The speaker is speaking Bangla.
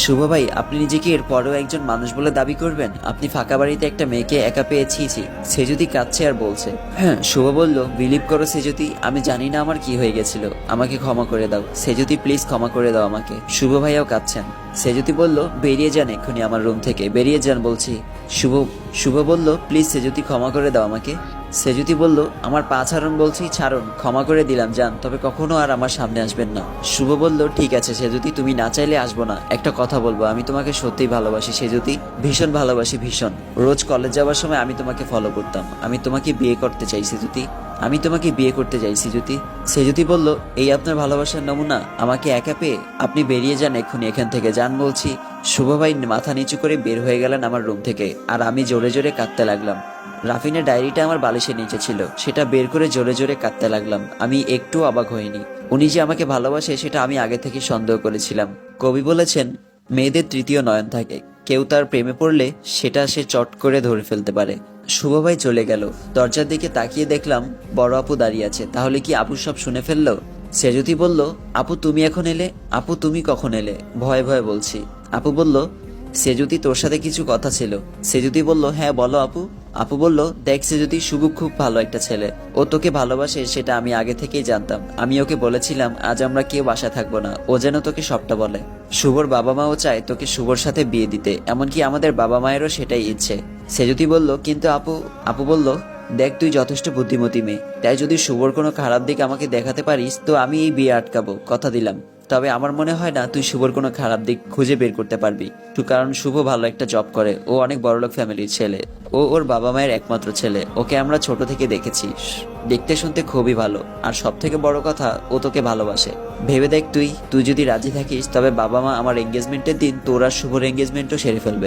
শুভ ভাই, আপনি নিজেকে এর পরেও একজন মানুষ বলে দাবি করবেন? আপনি ফাঁকা বাড়িতে একটা মেয়েকে একা পেয়েছি। সে যদি কাঁদছে আর বলছে। হ্যাঁ, শুভ বলল, বিলিভ করো সে যদি, আমি জানি না আমার কি হয়ে গেছিল, আমাকে ক্ষমা করে দাও সে যদি, প্লিজ ক্ষমা করে দাও আমাকে। শুভ ভাইয়াও কাঁদছেন। সে যদি বলল, বেরিয়ে যান এক্ষুনি আমার রুম থেকে, বেরিয়ে যান বলছি। শুভ শুভ বলল, প্লিজ সে যদি ক্ষমা করে দাও আমাকে। সে যদি বলল, আমার পা ছাড়ুন বলছি, ছাড়ুন, ক্ষমা করে দিলাম যান, তবে কখনো আর আমার সামনে আসবেন না। শুভ বলল, ঠিক আছে সে যদি, তুমি না চাইলে আসবো না। একটা কথা বলবো, আমি তোমাকে সত্যিই ভালোবাসি সে যদি, ভীষণ ভালোবাসি, ভীষণ। রোজ কলেজ যাওয়ার সময় আমি তোমাকে ফলো করতাম। আমি তোমাকে বিয়ে করতে চাই সে যদি, আমি তোমাকে বিয়ে করতে চাইছি যদি। সে যদি বলল, এই আপনার ভালোবাসার নমুনা, আমাকে একা পেয়ে? আপনি বেরিয়ে যান এক্ষুনি এখান থেকে, যান বলছি। শুভ ভাই মাথা নিচু করে বের হয়ে গেলেন আমার রুম থেকে, আর আমি জোরে জোরে কাঁদতে লাগলাম। রাফিনের ডায়েরিটা আমার বালিশের নিচে ছিল, সেটা বের করে জোরে জোরে কাঁদতে লাগলাম। আমি একটু অবাক হইনি। উনি যে আমাকে ভালোবাসে সেটা আমি আগে থেকে সন্দেহ করেছিলাম। কবি বলেছেন, মেয়েদের তৃতীয় নয়ন থাকে, কেউ তার প্রেমে পড়লে সেটা সে চট করে ধরে ফেলতে পারে। শুভ ভাই চলে গেল। দরজার দিকে তাকিয়ে দেখলাম বড় আপু দাঁড়িয়ে আছে। তাহলে কি আপু সব শুনে ফেললো? সে যদি বলল, আপু তুমি এখন এলে? আপু তুমি কখন এলে? ভয়ে ভয়ে বলছি। আপু বলল, সে যদি তোর সাথে কিছু কথা ছিল। সে যদি বলল, হ্যাঁ বলো আপু। আপু বলল, দেখ সে যদি, শুভ খুব ভালো একটা ছেলে, ও তোকে ভালোবাসে সেটা আমি আগে থেকেই জানতাম। আমি ওকে বলেছিলাম আজ আমরা কেউ বাসায় থাকবো না, ও যেন তোকে সবটা বলে। শুভর বাবা মাও চায় তোকে শুভর সাথে বিয়ে দিতে, এমনকি আমাদের বাবা মায়েরও সেটাই ইচ্ছে। সে যদি বলল, কিন্তু আপু বলল, দেখ তুই যথেষ্ট বুদ্ধিমতী মেয়ে, তাই যদি শুভর কোনো খারাপ দিক আমাকে দেখাতে পারিস তো আমি এই বিয়ে আটকাবো, কথা দিলাম। তবে আমার মনে হয় না তুই শুভর কোনো খারাপ দিক খুঁজে বের করতে পারবি। কারণ শুভ ভালো একটা জব করে, ও অনেক বড়লোক ফ্যামিলির ছেলে, ও ওর বাবা মায়ের একমাত্র ছেলে, ওকে আমরা ছোট থেকে দেখেছি। দেখতে শুনতে খুবই ভালো, আর সব থেকে বড় কথা ও তোকে ভালোবাসে। ভেবে দেখ তুই তুই যদি রাজি থাকিস তবে বাবা মা আমার এঙ্গেজমেন্টের দিন তোর আর শুভর এঙ্গেজমেন্টও সেরে ফেলবে।